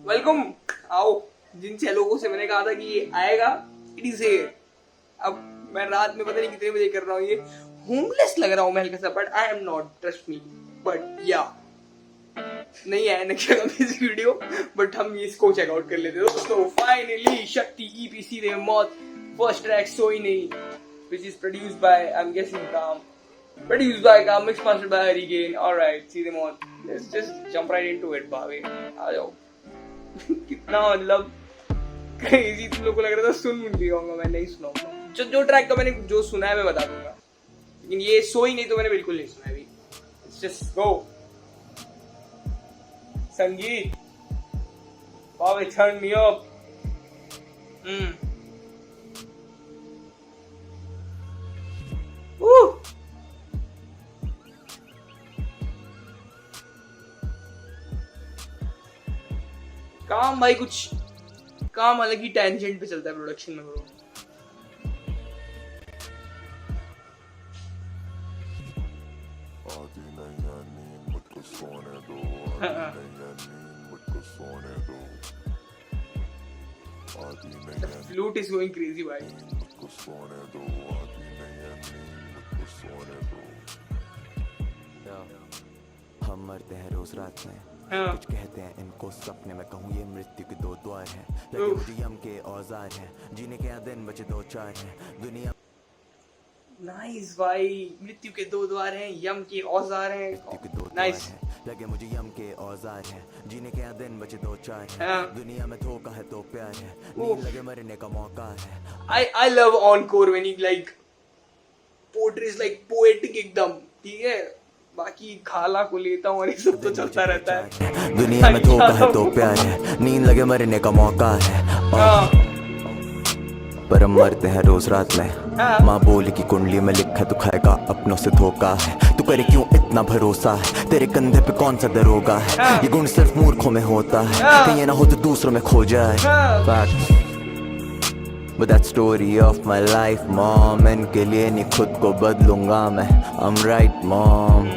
Welcome, आओ। जिन 6 लोगों से मैंने कहा था कि ये आएगा, इट इज हियर। अब मैं रात में पता नहीं कितने बजे कर रहा हूँ ये। होमलेस लग रहा हूँ मैं हल्का सा, but I am not, trust me. But या नहीं आया ना क्या इस वीडियो, बट हम इसको चेकआउट कर लेते दोस्तों। फाइनली शक्ति ईपीसी दे मौत फर्स्ट ट्रैक सोई नहीं, which is produced by I'm guessing Kam, produced by Kam, mixed mastered by Hurricane. Alright, see them on. Let's just jump right into it, भावे आ जाओ। कितना मतलब क्रेजी तुम लोगों को लग रहा था, सुन लिया होगा, मैं नहीं सुनाऊंगा। जो ट्रैक का मैंने जो सुना है मैं बता दूंगा, लेकिन ये सोई नहीं तो मैंने बिल्कुल नहीं सुना अभी। Let's just go. संगीत भावे turn me up. काम भाई कुछ काम अलग ही टेंजेंट पे चलता है प्रोडक्शन में bro. Flute is going crazy भाई। हम मरते हैं रोज रात में, कुछ कहते हैं इनको सपने में, कहूँ ये मृत्यु के 2 द्वार हैं, लगे मुझे यम के औजार हैं, जीने के यहाँ दिन बचे 2-4 हैं, दुनिया। नाइस भाई, मृत्यु के 2 द्वार हैं, यम के औजार हैं, मृत्यु के 2 द्वार हैं, लगे मुझे यम के औजार हैं, जीने के यहाँ दिन बचे 2-4 हैं, दुनिया में धोखा है तो प्यार है, नींद लगे मरने का मौका है। I love encore when he like poetry is like poetic एकदम, ठीक है। बाकी खाला को लेता हूँ और ये सब तो चलता रहता है। दुनिया में धोखा है तो प्यार है, नींद लगे मरने का मौका है, पर हम मरते हैं रोज रात में। माँ बोली की कुंडली में लिखा तू खाएगा अपनों से धोखा है, तू करे क्यों इतना भरोसा है, तेरे कंधे पे कौन सा दरोगा है, ये गुण सिर्फ मूर्खों में होता है, कहीं ना हो तो दूसरों में खो जाए। But that story of my life, mom, इनके लिए नहीं खुद को बदलूंगा मैं, I'm right, mom,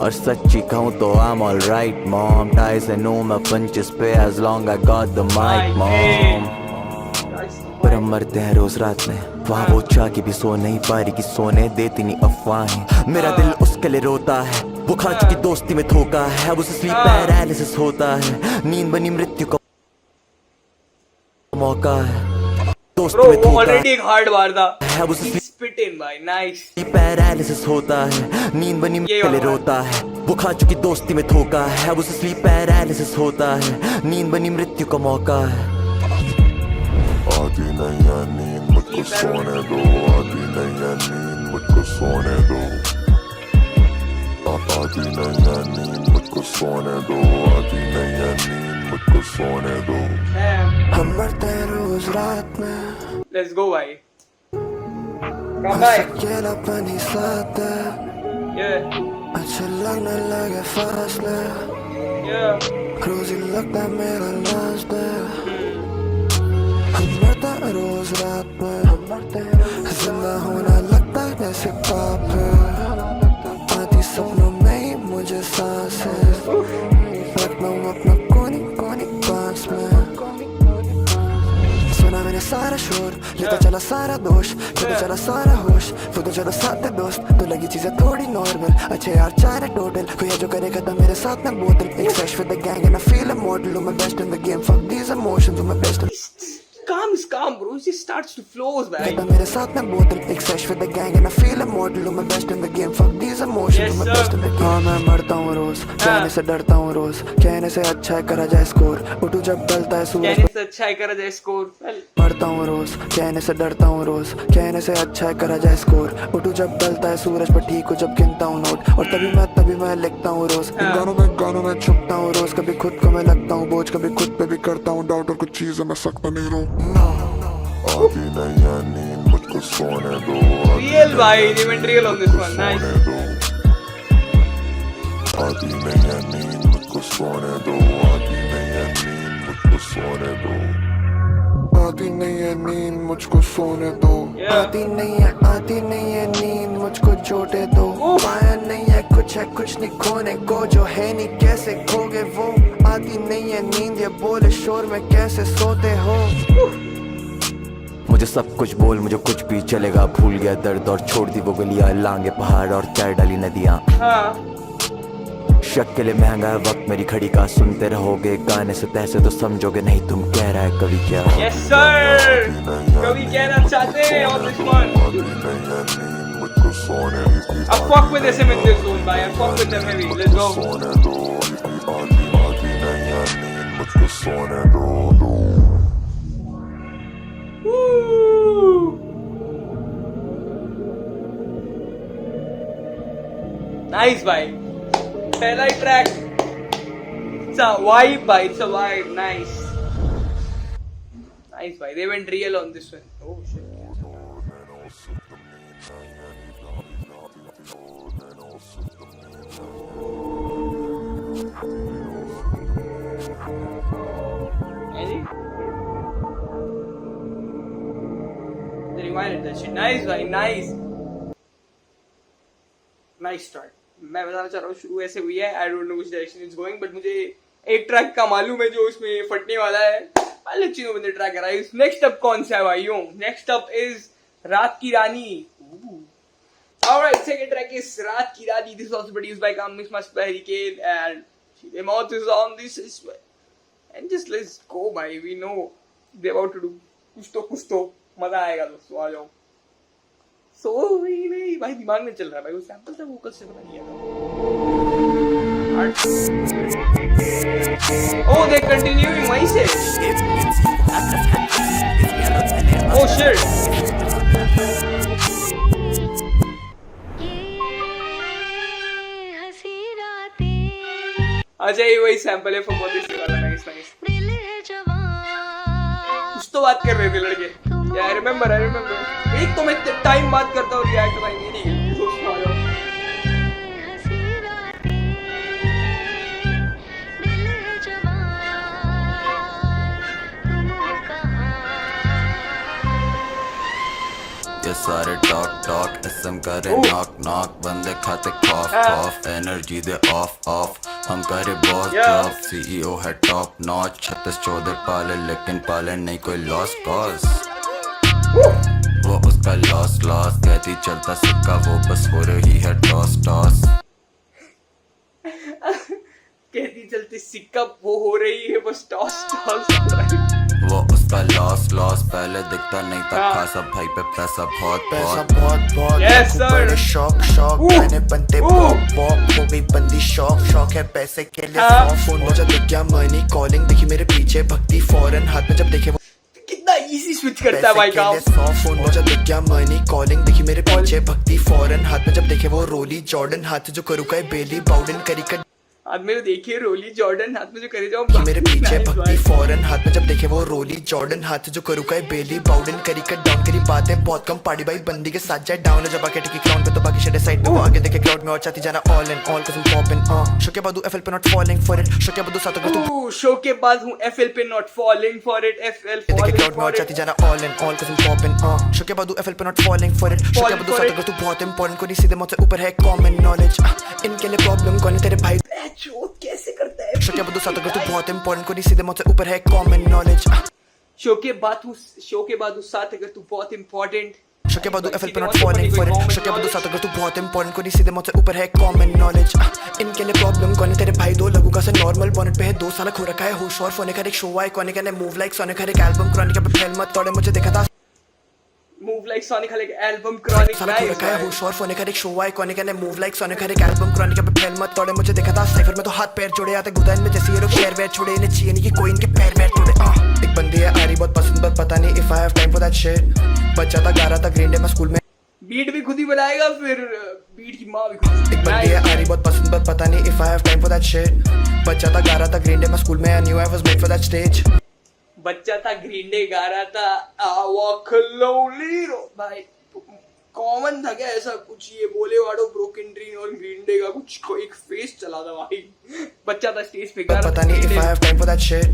और सच्ची कहूँ तो I'm alright, mom, ties and no मैं punches पे as long I got the mic, mom, पर हम मरते हैं रोज रात में, वहाँ वो चाह के भी सो नहीं पा रही कि सोने देती नहीं अफवाहें, मेरा दिल उसके लिए रोता है, वो खा चुकी दोस्ती में धोखा है, अब उसे स्लीप पैरालिसिस होता है, नींद बनी मृत्यु का मौका है, Bro, वो ऑलरेडी एक हार्ड बार था। Spit in भाई, nice। पैरालिसिस होता है, नींद बनी के लिए रोता है, वो खा चुकी दोस्ती में धोखा है, अब उसे स्लीप पैरालिसिस होता है, नींद बनी मृत्यु का मौका है। आधी नहीं है नींद मुझको सोने दो, आधी नहीं है नींद मुझको सोने दो, आधी नहीं है नींद मुझको सोने दो, आधी नहीं है नींद मुझको सोने दो। हम मरते हैं रोज रात में। Let's go भाई। अकेलापन ही साथ है, अच्छा लगने लगे फासले, रोज ही लगता है मेरा लास्ट है। हम मरते हैं रोज रात में, जिंदा होना लगता है जैसे पाप है, आती सपनों में ही मुझे सांसें, रखता हूँ अपना कोनी कोनी पास में, सुना मैंने सारा शोर, लेता चला सारा दोष, लेता चला सारा होश, वो तो चलो साथ है दोस्त, तो लगी चीजें थोड़ी नॉर्मल, अच्छे यार 4 है टोटल, कोई है जो करे खत्म मेरे साथ में बोतल, एक fresh with the gang and I feel immortal, हूँ मैं best in the game, fuck these emotions, हूँ मैं best. Calm is calm bro, it just starts to flow भाई। मेरे साथ में बोतल, एक fresh with the gang and I feel immortal, हूँ मैं best in the game, fuck these emotions, हूँ मैं बेस्ट इन द गेम। हाँ मैं मरता हूँ रोज, कहने से डरता हूँ रोज, कहने से अच्छा है करा जाए स्कोर, उठू जब ढलता है सूरज, कहने से अच्छा है करा जाए स्कोर, मरता हूँ रोज, कहने से डरता हूँ रोज, कहने से अच्छा है करा जाए स्कोर, उठू जब ढलता है सूरज, पर ठीक हो जब गिनता हूँ नोट, और तभी मैं लिखता हूँ रोज, गानों में छुपता हूँ रोज, कभी खुद को मैं लगता हूँ बोझ, कभी खुद पे भी करता हूँ डाउट, और कुछ चीजें मैं सकता नहीं रहूं। आधी नहीं है नींद मुझको सोने दो, real भाई, real on this one, nice। आधी नहीं है नींद मुझको सोने दो, आधी नहीं है नींद मुझको सोने दो, आती नहीं है नींद मुझको सोने दो, आती नहीं है नींद मुझको जोटे दो, पाया नहीं है कुछ नहीं खोने को, जो है नहीं कैसे खोगे वो, आती नहीं है नींद, ये बोले शोर में कैसे सोते हो। मुझे सब कुछ बोल, मुझे कुछ भी चलेगा। भूल गया दर्द और छोड़ दी वो गलियां, लांगे पहाड़ और तैर डाली नदियां। शक के लिए महंगा है वक्त मेरी घड़ी का। सुनते रहोगे गाने से तैसे तो समझोगे नहीं तुम कह रहा है कवि क्या। यस सर, कवि कहना चाहते हैं on this one. I fuck with SM in this zone, bhai. I fuck with them heavy. Let's go. Woo. Nice, bhai. पहला ही track, it's a vibe, bhai. It's a vibe. Nice, nice, bhai. They went real on this one. Oh shit. Any? They reminded that shit. Nice, bhai. Nice. Nice start. मैं बताना चाह रहा हूँ शुरू ऐसे हुई है, I don't know which direction it's going, but मुझे एक ट्रैक का मालूम है जो इसमें फटने वाला है। I'll let you know when the track arrives. Next up कौन सा है भाइयों? Next up is रात की रानी. Alright, second track is रात की रानी. This is also produced by Kam Mix Master by Hurricane and the mouth is on this is and just let's go भाई. We know they're about to do कुछ तो मजा आएगा दोस्तों, आ जाओ। सो नहीं भाई दिमाग में चल रहा है भाई, वो सैंपल था वोकल से बना लिया था। ओह दे कंटिन्यूइंग वहीं से। Oh shit. अच्छा ये वही सैंपल है फॉर दिस वाला। Nice nice. कुछ तो बात कर रहे थे लड़के। आई रिमेम्बर एक तो मैं टाइम बात करता हूँ रिएक्ट भाई मेरी सोचता हूँ। ये सारे टॉक SM करे नॉक बंदे खाते खौफ एनर्जी दे ऑफ हम करे बॉस जॉब CEO है टॉप नॉच 36 चौधर पाले लेकिन पाले नहीं कोई लॉस कॉज। वो उसका लॉस कहती चलता सिक्का वो बस हो रही है टॉस कहती चलती सिक्का वो हो रही है बस टॉस। वो उसका लॉस पहले दिखता नहीं था खासा भाई पे पैसा बहुत Yes, sir. शौक मैंने बनते पॉप हो गई बंदी शौक है पैसे के लिए। फोन मुझे दिख गया मनी कॉलिंग, देखी मेरे पीछे भक्ति फौरन हाथ में जब देखे कितना इजी स्विच करता है भाई काम। फोन मुझे दिख गया मनी कॉलिंग, देखी मेरे पीछे भक्ति फौरन हाथ में जब देखे वो रोली जॉर्डन हाथ जो करू का बेली बाउडन करी कर हाथ में देखिए रोली जॉर्डन हाथ में जो करे जाओ मेरे पीछे भक्ति फौरन हाथ में जब देखे वो रोली जॉर्डन हाथ जो करू का बेली बाउडन करी कर डाउन करी बातें बहुत कम पार्टी भाई बंदी के साथ जाए डाउन जब आके टिकी क्राउन पे तो बाकी शेडे साइड पे वो आगे देखे क्राउड में और चाहती जाना ऑल इन ऑल कसम पॉप इन शो के बाद FL पे not falling for it show के बाद साथ तू शो के बाद हूं FL पे not falling for it FL देखे क्राउड में और चाहती जाना ऑल इन ऑल कसम पॉप इन शो के बाद FL पे not falling for it show के बाद साथ तू बहुत इंपॉर्टेंट कोई सीधे मुझसे ऊपर है कॉमन नॉलेज इनके लिए प्रॉब्लम कौन है तेरे भाई कैसे करता है शो के बाद साथ तू बहुत इंपॉर्टेंट कोई सीधे मुझसे ऊपर है कॉमन नॉलेज शो के बाद हूं साथ अगर तू बहुत इंपॉर्टेंट शो के बाद FL पे not falling for it show के बाद साथ अगर तू बहुत इंपॉर्टेंट कोई सीधे मुझसे ऊपर है कॉमन नॉलेज इनके लिए प्रॉब्लम कौन है तेरे भाई दो लोगों का से नॉर्मल बॉनेट पे है 2 साल खो रखा है होश और फोन का एक शो आए कोने का मूव लाइक सोने का एक एल्बम क्रॉनिक पे फेल मत तोड़े मुझे देखा था move like sonic like album chronic साला खो रखा है होश और फोन का एक शो आए कोने का मूव लाइक सोने का एक एल्बम क्रॉनिक पे फेल मत तोड़े मुझे देखा था साइफर में तो हाथ पैर जोड़े आते गुदान में जैसे ये लोग पैर वैर छोड़े इन्हें चाहिए नहीं कि कोई इनके पैर वैर तोड़े एक बंदी है आरी बहुत पसंद पर पता नहीं if I have time for that shit बच्चा था 11 था ग्रीन डे में स्कूल में बीट भी खुद ही बनाएगा फिर बीट की माँ भी खुद एक बंदी है आरी बहुत पसंद पर पता नहीं if I have time for that shit बच्चा था 11 था ग्रीन डे में स्कूल में I knew I was made for that stage बच्चा था ग्रीन डे गा रहा था I walk lonely road भाई कॉमन था क्या ऐसा कुछ ये बोले वाडो ब्रोकन ड्रीम और ग्रीन डे का कुछ एक फेस चला था भाई बच्चा था स्टेज पे गा रहा पता नहीं if I have time for that shit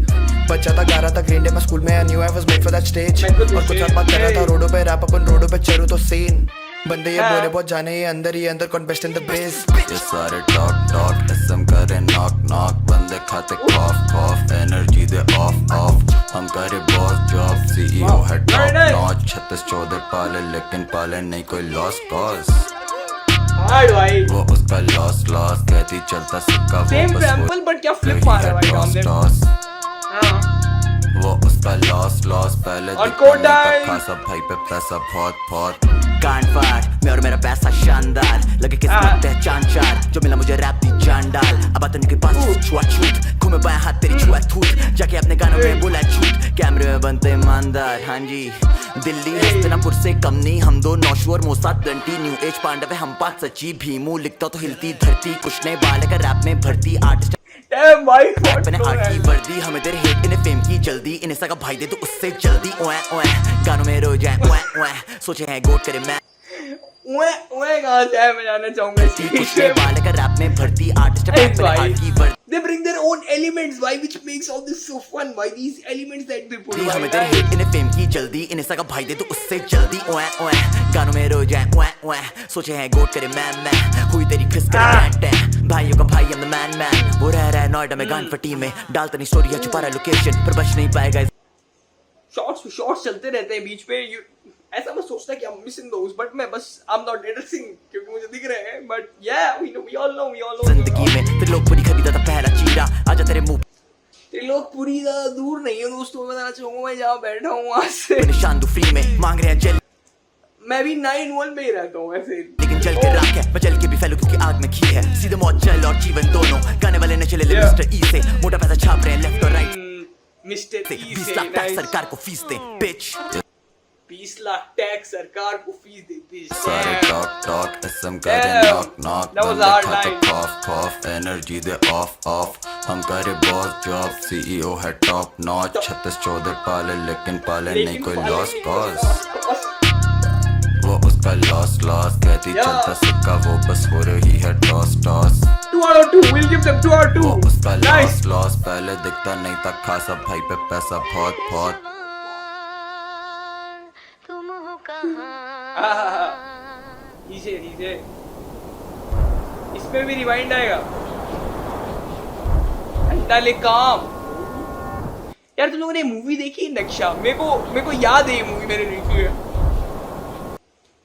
बच्चा था 11 था ग्रीन डे में स्कूल में I knew I was made for that stage और कुछ और बात कर रहा था रोडों पे रैप अपन रोडों पे चलूं तो सीन बंदे ये बोले बहुत जाने ये अंदर कौन बेस्ट इन द बेस ये सारे टॉक एसएम करे नॉक बंदे खाते कॉफ एनर्जी दे ऑफ हम करे बॉस जॉब सीईओ है टॉप नॉच 36 14 पाले लेकिन पाले नहीं कोई लॉस कॉज हार्ड भाई वो उसका लॉस कहती चलता सिक्का वो सेम बस सैंपल बट क्या फ्लिप मार रहा है भाई टॉस हां वो उसका लॉस पहले और दिखता कोड नहीं था टाइम। खासा भाई पे पैसा बहुत कांड फाड़ मैं और मेरा पैसा शानदार लगे किस्मत है चांद चार जो मिला मुझे रैप दी जान डाल अब आता नहीं के पास छुआ छूट घूमे बाएं हाथ तेरी छुआ थूट जाके अपने गानों में बोला झूठ कैमरे में बनते ईमानदार हाँ जी दिल्ली हस्तिनापुर से कम नहीं हम दो नौशू और मोसाद दंटी न्यू एज पांडव है हम पाक सची भीमू लिखता तो हिलती धरती कुछ नहीं बाल का रैप में भर्ती आर्टिस्ट डैम भाई मैंने आर्ट की वर्दी हमें तेरे हेट इन्हें फेम की जल्दी इन्हें सगा भाई दे तो उससे जल्दी ओए गानों में रो जाए ओए सोचे हैं गोट करे मैं ओए कहां से है मैं जानना चाहूंगा कुछ नहीं बाल का रैप में भर्ती आर्टिस्ट Hey, मैंने भाई। आर्ट की वर्दी They bring their own elements, why, which makes all this so fun. Why these elements that they put. हमें तेरे हेट इन्हें फेम की जल्दी इन्हें सगा भाई दे तो उससे जल्दी ओए गानों में रो जाए ओए सोचे हैं गोट करे मैं हुई तेरी खिस करे भाइयों का भाई I'm the man वो रह रहा है नोएडा में गान फटी में डालता नहीं स्टोरी छुपा रहा लोकेशन पर बच नहीं पाएगा शॉर्ट्स चलते रहते हैं बीच पे ऐसा मैं सोचता कि I'm missing those, but मैं बस I'm not addressing क्योंकि मुझे दिख रहे हैं, but yeah we all know जिंदगी में तेरे लोग पूरी खरीदा था पहला चीरा आजा तेरे मुंह तेरे लोग पूरी ज्यादा दूर नहीं है दोस्तों, मैं बताना चाहूंगा मैं जहाँ बैठा हूँ वहाँ से पे निशान दो फ्री में मांग रहे हैं जल मैं भी 9-1 में ही रहता हूँ ऐसे लेकिन जल के राख है मैं जल के भी फैलू क्योंकि आग में घी है सीधे मौत जल और जीवन दोनों गाने वाले न चले ले मिस्टर ई से मोटा पैसा छाप रहे हैं लेफ्ट और राइट मिस्टर से 20 लाख टैक्स सरकार को फीस दे बिच 20 लाख टैक्स सरकार को फीस दे bitch. सारे Damn. Talk SM Damn. करे नॉक That was बंदे hard खाते line. कॉफ एनर्जी दे ऑफ हम करे बॉस जॉब सीईओ है टॉप नॉच 36 14 पाले लेकिन पाले नहीं लेकिन कोई पाले लॉस नहीं कॉज cost. वो उसका लॉस कहती Yeah. चलता सिक्का वो बस हो रही है toss 2 out of 2, we'll give them 2 out of 2. वो उसका Nice. लॉस पहले दिखता नहीं था खासा भाई पे पैसा बहुत तुम हो कहाँ इसे इसमें भी रिवाइंड आएगा डाले काम यार तुम लोगों ने मूवी देखी नक्शा मेरे को याद है ये मूवी मैंने देखी है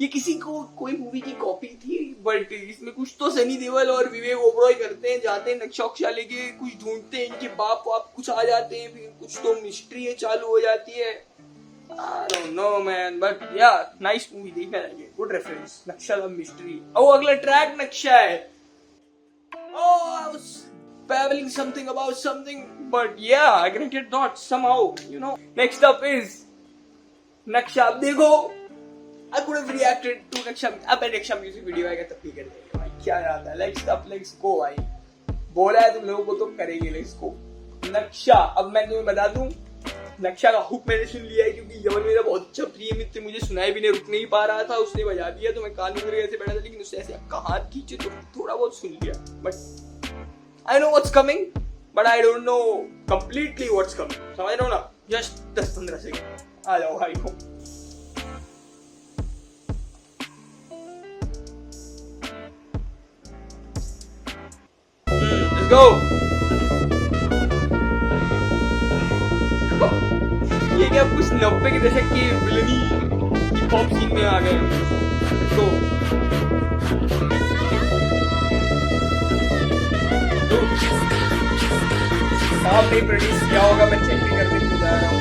ये किसी को कोई मूवी की कॉपी थी बट इसमें कुछ तो सनी देओल और विवेक ओबरॉय करते हैं जाते हैं नक्शा उक्शा लेके कुछ ढूंढते हैं इनके बाप वाप कुछ आ जाते हैं फिर कुछ तो मिस्ट्री है चालू हो जाती है I don't know man but yeah nice movie देखना चाहिए good reference नक्शा द मिस्ट्री अगला ट्रैक नक्शा है I was babbling something about something but yeah I connected dots somehow you know next up is नक्शा अब देखो I could have reacted to नक्शा अब नक्शा म्यूजिक वीडियो आएगा तब भी कर देंगे भाई क्या जाता है let's go भाई बोला है तुम लोगों को तो करेंगे let's go नक्शा अब मैं तुम्हें बता दूं नक्शा का हुक मैंने सुन लिया है क्योंकि यमन मेरा बहुत अच्छा प्रिय मित्र मुझे सुनाई भी नहीं रुक नहीं पा रहा था उसने बजा दिया तो मैं कान में ऐसे बैठा था लेकिन उसने ऐसे हाथ खींचे तो थोड़ा बहुत सुन लिया but I know what's coming but I don't know completely what's coming समझ रहे हो ना जस्ट 10-15 सेकंड आ जाओ भाई को लेट्स गो ये क्या कुछ 90 के दशक की विलनी हिप हॉप सीन में आ गए तो आपने प्रोड्यूस किया होगा मैं चेक भी करने को जा रहा हूँ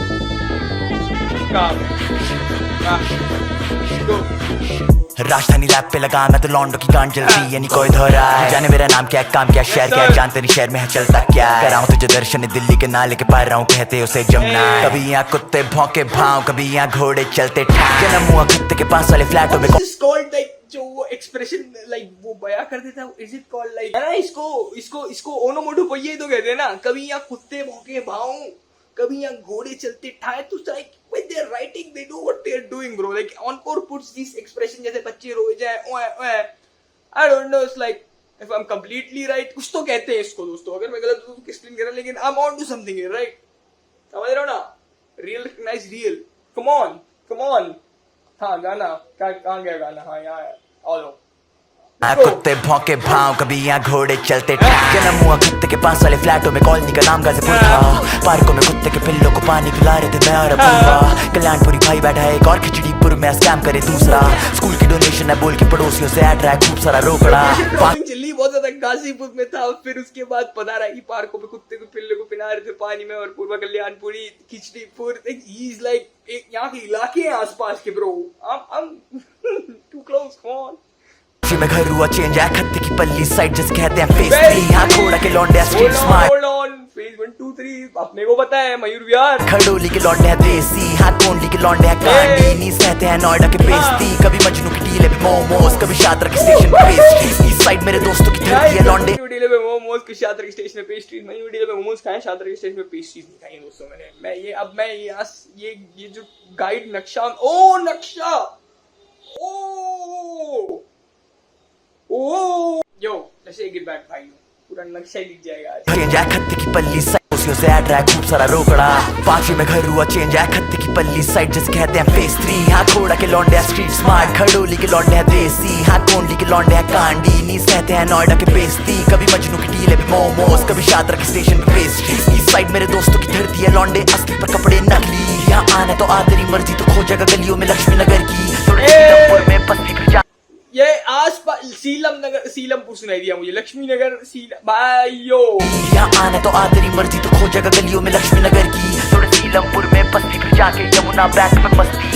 राजधानी रैप पे लगा मैं तो लॉन्डो की गांड जलती यानी कोई धोरा है जाने मेरा नाम क्या काम क्या शहर क्या जानते नहीं शहर में है चलता क्या कर रहा हूँ तुझे दर्शन दिल्ली के नाले के पार रहा हूँ कहते उसे जमुना कभी यहाँ कुत्ते भौंके भाव कभी यहाँ घोड़े चलते जन्म हुआ कुत्ते के पास वाले फ्लैटों में कॉल्ड लाइक जो वो एक्सप्रेशन लाइक वो बयां कर देता है इज इट कॉल्ड लाइक है ना इसको ओनोमोटोपोइया तो कहते हैं ना कभी यहाँ कुत्ते भौंके भाव कभी यहाँ घोड़े चलते ठाए तो like when they are writing they know what they are doing bro like encore puts this expression जैसे बच्चे रो जाए ओए ओए I don't know it's like if I'm completely right कुछ तो कहते हैं इसको दोस्तों अगर मैं गलत हूँ तो एक्सप्लेन कर रहा लेकिन I'm on to something here right समझ रहे हो ना real recognize real come on हाँ गाना कहाँ गया गाना? हाँ यहाँ है, आओ लो। कुत्ते भौंके भाव कभी यहाँ घोड़े चलते जन्म हुआ कुत्ते के पास वाले फ्लैटों में कॉलोनी का नाम गाजीपुर था। पार्कों में कुत्ते के पिल्लों को पानी पिला रहे थे मैं और अपूर्वा। कल्याणपुरी भाई बैठा है एक और खिचड़ीपुर में स्कैम करे दूसरा। स्कूल की डोनेशन है बोल के पड़ोसियों से ऐड रहा है खूब सारा रोकड़ा। चिल्ली बहुत ज्यादा गाजीपुर में था, फिर उसके बाद पता रहा कि पार्कों में कुत्ते को पिल्लों को पिला रहे थे पानी में, और पूर्वा कल्याणपुरी खिचड़ीपुर इज लाइक यहाँ के इलाके हैं आसपास के ब्रो। टू क्लोज कौन में घर हुआ चेंज है खत्ते की पल्ली साइड जिसे कहते हैं फेस 3। यहाँ घोड़ा के लौंडे street smart. Hold on, phase 1 2 3 अपने को पता है मयूर विहार। खड़ोली के लौंडे हैं देसी, हाथ कोंडली के लौंडे हैं कांडी। नीस कहते हैं नोएडा के पेस्ती, कभी मजनू की टीले पे मोमोज, कभी शादरा के स्टेशन पे पेस्ट्री। इस साइड मेरे दोस्तों की धरती है लौंडे। टीले पे मोमोज के शादरा के स्टेशन पे पेस्ट्री। मयूर टीले पे मोमोज खाए, शादरा के स्टेशन पे पेस्ट्रीज नहीं खाई दोस्तों मैंने। मैं ये जो गाइड नक्शा, ओ नक्शा, ओ यो let's get back भाई, पूरा नक्शा ही लिख जाएगा आज। चेंज है खत्ते की पल्ली साइड से ऐड रहा है खूब सारा रोकड़ा। पांचवी में घर हुआ चेंज है खत्ते की पल्ली साइड जिसे कहते हैं फेस 3। यहाँ घोड़ा के लौंडे हैं स्ट्रीट स्मार्ट, खड़ोली के लौंडे हैं देसी, हाथ कोंडली के लौंडे हैं कांडी। नीस कहते हैं नोएडा के पेस्ती, कभी मजनू की टीले पे मोमोज, कभी शादरा के स्टेशन पे पेस्ट्री। इस साइड मेरे दोस्तों की धरती है लौंडे असली पर कपड़े नकली। यहाँ आना तो आ तेरी मर्जी तो खो जगह गलियों में लक्ष्मी नगर की। थोड़े में बस्ती फिर जा ये आसपास सीलमपुर सुनाई दिया मुझे, लक्ष्मी नगर भाइयों। यहाँ आना तो आ तेरी मर्जी तो खो जगह गलियों में लक्ष्मी नगर की। थोड़े सीलमपुर में बस्ती फिर जाके यमुना बैंक में मस्ती।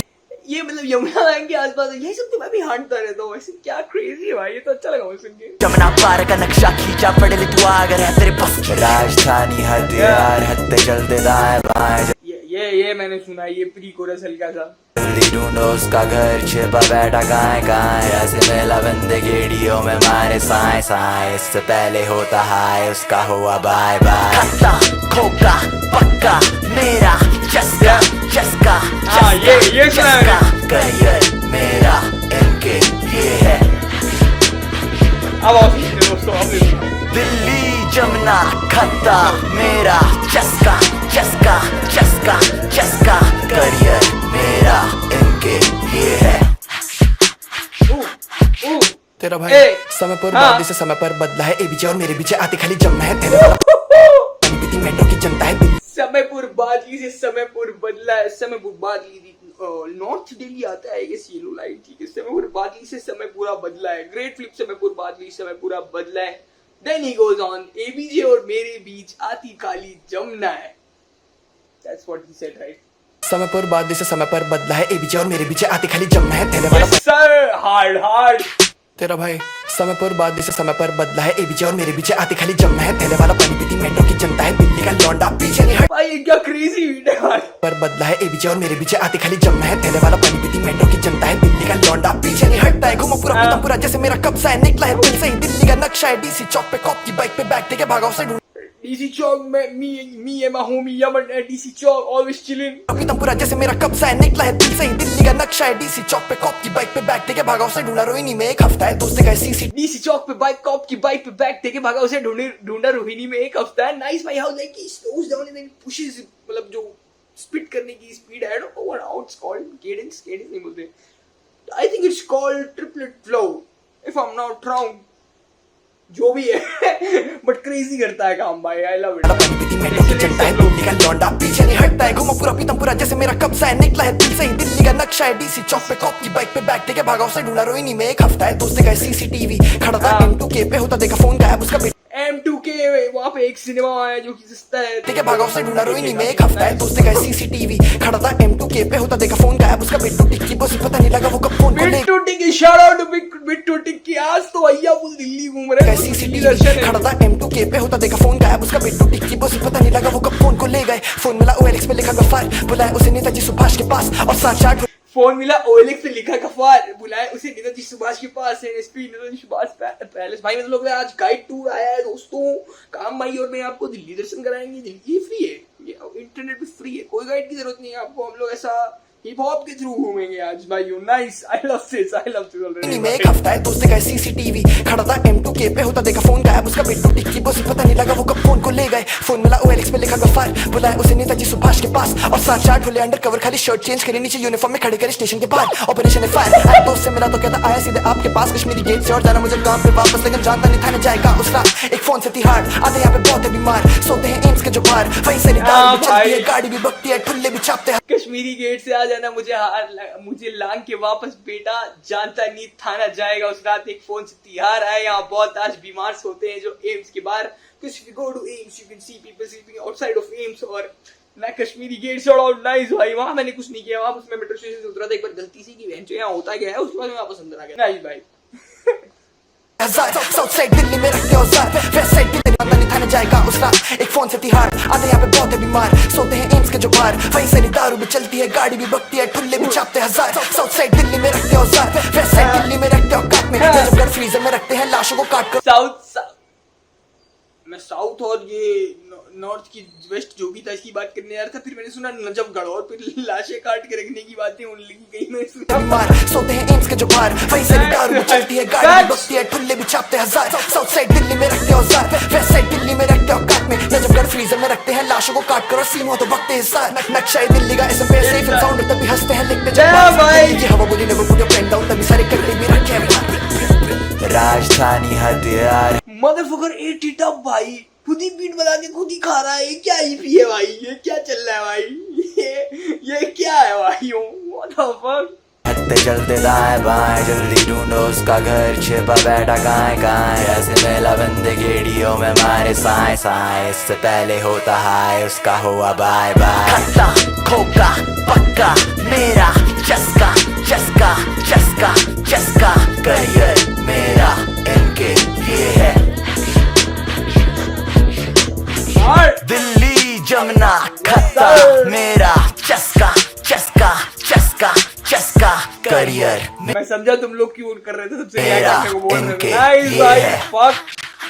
ये मतलब यमुना बैंक के आसपास है, यही सब तो मैं भी हांटता रहता हूँ। वैसे क्या क्रेजी है भाई, ये तो अच्छा लगा मुझे सुन के। जमुना पार का नक्शा खींचा पड़े ले तू अगर है तेरे बस की। राजधानी हथियार हत्ते चलते दाएं बाएं। ये मैंने सुना, ये प्री कोरस हल्का सा। जल्दी ढूंढो उसका घर छिपा बैठा गाय गाय। ऐसे मेला बंदे गेड़ियों में मारे साए साए। इससे पहले होता हाय उसका हुआ बाय बाय। खट्टा खोका पक्का मेरा चस्का चस्का। हाँ ये सुना है। करियर मेरा इनके ये है। अब आओ दोस्तों, अब दिल्ली जमुना खत्ता मेरा चस्का चस्का चस्का चस्का। करियर मेरा इनके ये है। तेरा भाई समय पर वादी से समय पर बदला है। एबीजे और मेरे बीच आते खाली जमना है तेरे वाला बीती मेट्रो की जनता है। समयपुर बादली से समयपुर बदला है। समयपुर बादली नॉर्थ दिल्ली आता है ये सीलो लाइट, ठीक है। समयपुर बादली से समय पूरा बदला है। ग्रेट फ्लिप समयपुर बादली समय पूरा बदला है। देन ही गोज ऑन, एबीजे और मेरे बीच आती काली जमुना है। That's what he said, right? समय पर वादी से समय पर बदला है। एबीजे और मेरे बीच आते खाली जमना है तेरे वाला। Yes sir, hard तेरा भाई समय पर वादी से समय पर बदला है। एबीजे और मेरे बीच आते खाली जमना है तेरे वाला। पानी पीती मेट्रो की जनता है। दिल्ली का लौंडा पीछे नहीं हट। भाई ये क्या क्रेजी वीडियो है। पर बदला है। एबीजे और मेरे बीच आते खाली जमना है तेरे वाला। पानी पीती मेट्रो की जनता है। दिल्ली का लौंडा पीछे नहीं हटता है। घुमा पूरा पूरा जैसे मेरा कब्जा है। निकला है दिल से ही दिल्ली का नक्शा है। डीसी चौक पे कॉप की बाइक पे बैठ के भागा उसे डीसी चौक में me and my homie Yaman at DC Chowk always chilling। Pitampura जैसे मेरा कब्जा है। निकला है दिल से ही दिल्ली का नक्शा है। डीसी चौक पे कॉप की बाइक पे बैठ के भागा उसे ढूंढा रोहिणी में एक हफ्ता है। दोस्त का सीसी डीसी चौक पे बाइक कॉप की बाइक पे बैग देके भागा उसे ढूंढा रोहिणी में एक हफ्ता है। Nice my house like he slows down and then pushes, मतलब जो स्पिट करने की स्पीड है, how it's called, cadence नहीं बोलते। I think it's called triplet flow if I'm not wrong, जो भी है बट क्रेजी करता है काम भाई। I love it. लौंडा पीछे नहीं हटता है। घुमा पूरा पीतमपुरा जैसे मेरा कब्जा है। निकला है दिल से ही दिल्ली का नक्शा है। डीसी चौक पे कॉप की बाइक पे बैठ के भागा उसे ढूंढा रोहिणी में एक हफ्ता है। दोस्त का सीसीटीवी खड़ा था। M2K पे होता देखा फोन गायब उसका। M2K वहाँ पे एक सिनेमा है जो कि सस्ता है। ठीक है भागा उसे ढूंढा रोहिणी में एक हफ्ता है। दोस्त का सीसीटीवी खड़ा था। M2K पे होता देखा फोन गायब उसका। बिट्टू टिक्की बस पता नहीं लगा वो कब फोन को ले। बिट्टू टिक्की शाउट आउट टू बिट्टू टिक्की। आज तो भैया फुल दिल्ली घूम रहे हैं। सीसीटीवी खड़ा था। M2K पे होता देखा फोन गायब उसका। बिट्टू टिक्की बस पता नहीं लगा वो कब फोन को ले गए। फोन मिला OLX पे लिखा गफार। बुलाया उसे नेताजी सुभाष के पास और 7-8 फोन मिला OLX पे लिखा गफार। बुलाए उसे नेताजी सुभाष के पास है। SP Netaji Subhash palace. भाई मतलब लोग आज गाइड टूर आया है दोस्तों। काम भाई और मैं आपको दिल्ली दर्शन कराएंगे। दिल्ली फ्री है, ये इंटरनेट पे फ्री है, कोई गाइड की जरूरत नहीं है आपको। हम लोग ऐसा हिप हॉप के थ्रू घूमेंगे आज भाइयों। Nice, I love this already. में एक हफ्ता है दोस्त का सीसीटीवी खड़ा था M2K पे होता देखा फोन गायब उसका बिट्टू टिक्की बॉस पता नहीं लगा वो कब फोन को ले गए। फोन मिला OLX पे लिखा गफार बुलाया उसे नेताजी सुभाष के पास और 7-8 हुए अंडर कवर खाली शर्ट चेंज करे नीचे यूनिफॉर्म में खड़े करे स्टेशन के बाहर ऑपरेशन फायर। आया दोस्त से मिला तो कहता आया सीधे आपके पास कश्मीरी गेट से और जाना मुझे काम पे वापस लेकिन जानता नहीं थाने जाएगा उस रात। एक फोन से तिहाड़ आते यहाँ पे बहुत है बीमार सोते हैं एम्स के जो बाहर वहीं से निकाल चलती है गाड़ी भी बकती है ठुल्ले भी छापते हैं। कश्मीरी गेट से आ जाना मुझे लांग के वापस बेटा जानता नहीं थाना जाएगा उस रात। एक फोन से तिहाड़ आए यहाँ बहुत आज बीमार सोते हैं जो एम्स के बाहर। Because if you go to AIMS you can see people sleeping outside of AIMS और मैं कश्मीरी गेट से और नाइस भाई वहाँ मैंने कुछ नहीं किया। वहाँ उसमें मेट्रो स्टेशन से उतरा था एक बार गलती से कि बेंच यहाँ होता गया है उसके बाद मैं वापस अंदर आ गया। नाइस भाई। साउथ साइड दिल्ली में रखते औजार वेस्ट साइड दिल्ली में थाने जाएगा उस रात। एक फोन से तिहाड़ आते यहाँ पे बहुत है बीमार सोते हैं एम्स के जो बाहर वहीं से दारू भी चलती है गाड़ी भी बकती है ठुल्ले भी छापते हजार। साउथ साइड दिल्ली में रखते औजार वेस्ट साइड दिल्ली में रखते औकात में जबकर फ्रीजर में रखते हैं लाशों को काट कर। मैं साउथ और ये नॉर्थ की वेस्ट जो भी था इसकी बात करने जा रहा था फिर मैंने सुना नजफगढ़ और फिर लाशें काट के रखने की बातें उन लगी गई। मैं बीमार सोते हैं एम्स के जो बाहर वहीं से दारू भी चलती है गाड़ी भी बकती है ठुल्ले भी छापते हजार। साउथ साइड दिल्ली में रखते औजार वेस्ट साइड दिल्ली में रखते औकात में नजफगढ़ फ्रीजर में रखते हैं लाशों को काट कर और सीमों तो बकते हिसार। नक्शा दिल्ली का ऐसे पैसे फिर साउंड तभी हंसते हैं लिखते जब हवा बोली ने वो पूरे पेन डाउन तभी सारे कपड़े भी रखे हैं राजधानी हथियार मदरफकर 80 टप भाई खुद ही बीट बना के खुद ही खा रहा है। ये क्या ईपी है भाई ये क्या चल रहा है भाई ये क्या है भाई व्हाट द फक। हत्ते चलते दाएं बाएं जल्दी ढूंढो उसका घर छिपा बैठा गाय गाय ऐसे मेला बंदे गेड़ियों में मारे साए साए इससे पहले होता हाय उसका हुआ बाय बाय। खट्टा खोका पक्का मेरा चस्का चस्का चस्का चस्का करियर मेरा इनके लिए है दिल्ली जमुना खत्ता मेरा चस्का चस्का चस्का चस्का करियर मैं समझा तुम लोग क्यों कर रहे थे सबसे मेरा को बोल इनके रहे थे। भाई लिए फक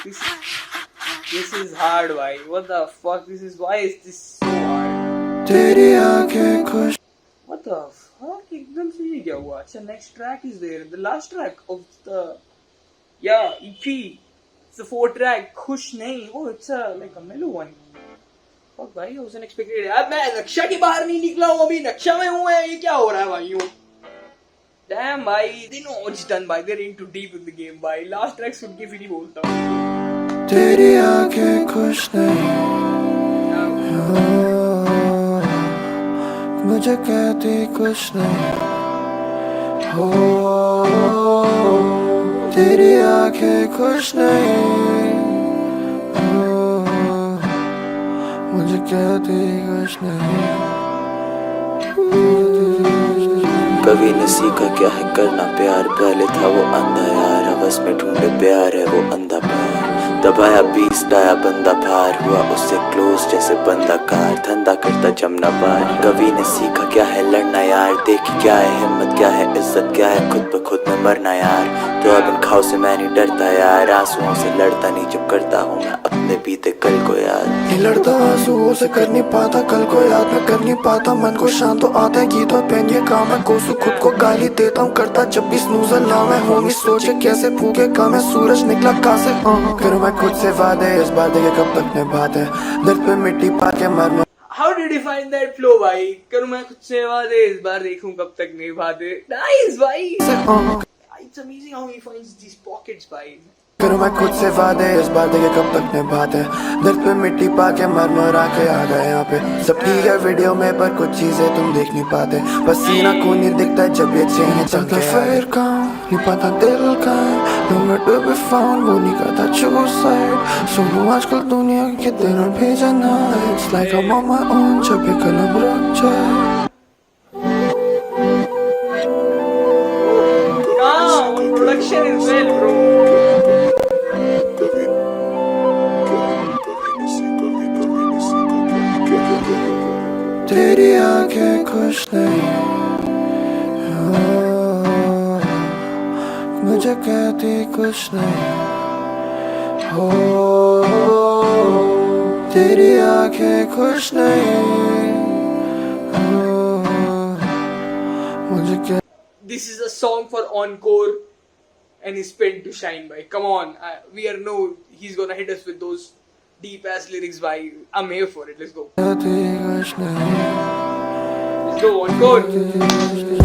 दिस इज हार्ड भाई what the fuck this is why is this so hard. तेरी आंखें खुश व्हाट द फक एकदम से ये क्या हुआ। अच्छा next track is there the last track of the या EP it's the 4th track खुश नहीं oh it's like a mellow one. Fuck भाई I wasn't expected यार मैं नक्शा के बाहर नहीं निकला हूँ अभी नक्शा में हूँ ये क्या हो रहा है भाई यूं। Damn भाई they know what's done भाई they're into deep in the game भाई लास्ट ट्रैक सुन के फिर ही बोलता हूँ। तेरी आंखें खुश नहीं मुझे कहती कुछ नहीं हो तेरी आंखें खुश नहीं मुझे कहती कुछ नहीं। कभी न सीखा क्या है करना प्यार पहले था वो अंधा यार हवस में ढूंढे प्यार है वो अंधा प्यार दबाया 20 डाया बंदा पार हुआ उससे क्लोज जैसे बंदा कार धंधा करता जमना पार। कभी ने सीखा क्या है लड़ना यार देखी क्या है हिम्मत क्या है इज्जत क्या है खुद ब खुद में मरना यार। तो अब इन खाओ से मैं नहीं डरता यार आंसुओं से लड़ता नहीं जब करता हूँ मैं अपने बीते कल को याद। नहीं लड़ता आंसुओं से कर नहीं पाता कल को याद मैं कर नहीं पाता मन को शांत तो आता है गीत और पेन ये काम है कोसू खुद को गाली देता हूँ करता जब भी स्नूजर लाऊं मैं होमी सोचे कैसे फूके काम है सूरज निकला कहाँ से करूँ मैं खुद से वादे इस बात के कब तक निभाते दर्द पे मिट्टी पाके मर How did you find that flow भाई करूँ मैं खुद से वादे इस बार देखूं कब तक निभाते। Nice भाई it's amazing how he finds these pockets भाई। करूँ मैं खुद से वादे इस बात के कब तक निभाते दर्द पे मिट्टी पाके मर मर आके आ गए यहाँ पे सब ठीक है वीडियो में पर कुछ चीजें तुम देख नहीं पाते बस सीना खून नहीं दिखता है जब ये चेहरे चलते फिर कहाँ नहीं पता दिल का नंबर टू बी फाउंड वो नहीं करता सुसाइड सुनो आजकल दुनिया के दिन और भेजना it's like I'm on my own जब भी कलम रुक जाए। Production is well bro। तेरी आंखें खुश नहीं मुझे कहती कुछ नहीं हो तेरी आंखें खुश नहीं मुझे क्या This is a song for encore and his pen to shine by. Come on, we are know he's gonna hit us with those deep ass lyrics by. I'm here for it. Let's go. दिवस नहीं Let's go encore.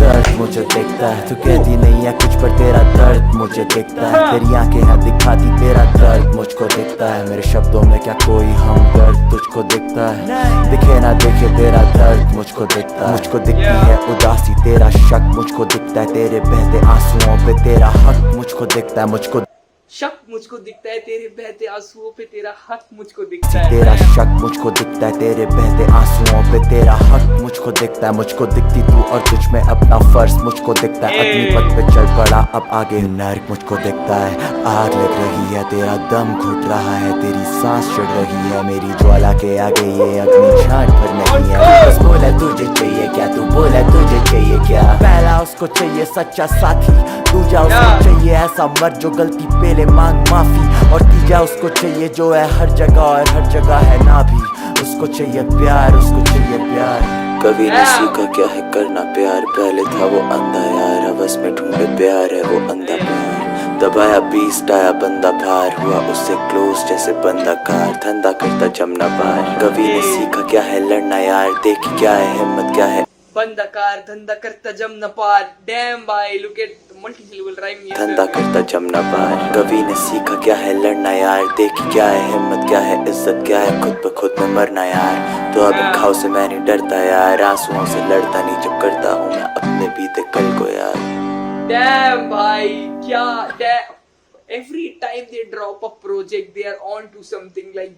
दर्द मुझे दिखता है, तू कहती नहीं है कुछ पर तेरा दर्द मुझे दिखता है। तेरी आंखें हैं दिखाती तेरा दर्द मुझको दिखता है। मेरे शब्दों में क्या कोई हमदर्द तुझको दिखता है? दिखे ना दिखे तेरा दर्द मुझको दिखता है। मुझको दिखती है उदासी तेरा शक मुझको दिखता है। तेरे बहते आंसुओं पे तेरा हक मुझको दिखता है। मुझको शक मुझको दिखता है तेरे बहते आंसुओं पे तेरा हक मुझको दिखता है। तेरा शक मुझको दिखता है। तेरे बहते आंसुओं पे तेरा हक मुझको दिखता है। मुझको दिखती तू और तुझ में अपना फर्ज मुझको दिखता है। अपनी पथ पे चल पड़ा अब आगे नर्क मुझको दिखता है। आग लग रही है तेरा दम घुट रहा है। तेरी सांस चढ़ रही है मेरी ज्वाला के आगे ये अग्नि झाट भर नहीं है। बस बोला तुझे चाहिए क्या, तू बोला तुझे चाहिए क्या? पहला उसको चाहिए सच्चा साथी, दूजा उसको चाहिए ऐसा मर्द जो गलती पे मांग माफी, और तीजा उसको चाहिए जो है हर जगह और हर जगह है ना भी। उसको चाहिए प्यार, उसको चाहिए प्यार। कभी नहीं सीखा क्या है करना प्यार, पहले था वो अंधा यार, हवस में ढूंढे प्यार है वो अंधा प्यार। दबाया बीस्ट आया बंदा भार, हुआ उससे क्लोज जैसे बंदा कार, धंधा करता जमना बार। कभी नहीं सीखा क्या है लड़ना यार, देखी क्या है हिम्मत क्या है बंदा कार, धंधा करता जम न पार। डैम भाई, look at multi syllable rhyme ये धंधा करता जमना पार। कभी ने सीखा क्या है लड़ना यार, देखी क्या है हिम्मत क्या है इज्जत क्या है, खुद पे खुद में मरना यार। तो अब इन घाव से मैं नहीं डरता यार, आंसुओं से लड़ता नहीं जब करता हूँ मैं अपने बीते कल को यार। डैम भाई क्या every time they drop a project they are on to something like,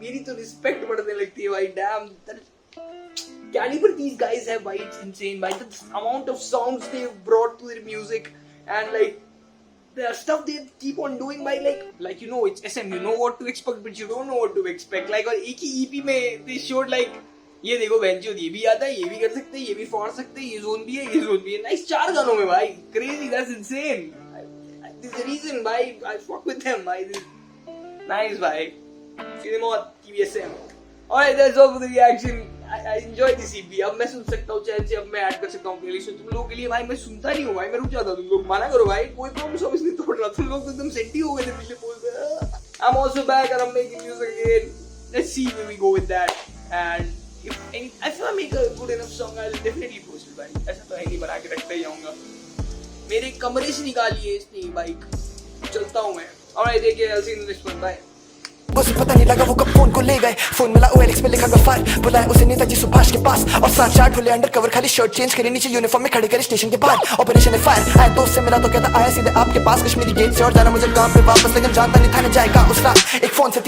मेरी तो रिस्पेक्ट बढ़ने लगती है भाई। Damn caliber these guys have, bhai, it's insane, bhai. The amount of songs they've brought to their music and like the stuff they keep on doing, bhai, like you know it's SM, you know what to expect but you don't know what to expect. Like और एक ही EP में they showed like ये देखो बेंचो ये भी आता है, ये भी कर सकते हैं, ये भी फाड़ सकते हैं, ये जोन भी है, ये जोन भी है। नाइस 4 गानों में भाई, crazy, that's insane. This is the reason why I fuck with them, bhai. Nice, bhai. See them all TVSM. Alright, that's all for the reaction. I enjoy this EP. अब मैं सुन सकता हूँ चैन से, अब मैं ऐड कर सकता हूँ प्लेलिस्ट में। तुम लोगों के लिए भाई मैं सुनता नहीं हूँ भाई, मैं रुक जाता हूँ। तुम लोग माना करो भाई, कोई प्रॉमिस नहीं तोड़ रहा। तुम लोग तो एकदम सेंटी हो गए थे पिछले पोस्ट में। I'm also back and I'm making music again. Let's see where we go with that. And if I make a good enough song, I'll definitely post it भाई। ऐसा तो है नहीं, बना के रखता ही जाऊँगा। मेरे कमरे से निकालिए इसने बाइक, चलता हूँ मैं। Alright, देखिए, I'll see you in the next one. Bye. उसे पता नहीं लगा वो कब फोन को ले गए, फोन मिला OLX पे लिखा गफार, बुलाया उसे नेताजी सुभाष के पास और 7-8 ढोले अंडर कवर, खाली शर्ट चेंज करे नीचे यूनिफॉर्म में खड़े करे स्टेशन के बाहर। ऑपरेशन फायर आया दोस्त से मिला तो कहता आया सीधे आपके पास कश्मीरी गेट से, और जाना मुझे काम पे वापस, लेकिन जानता नहीं थाने जाएगा उस रात। एक फोन से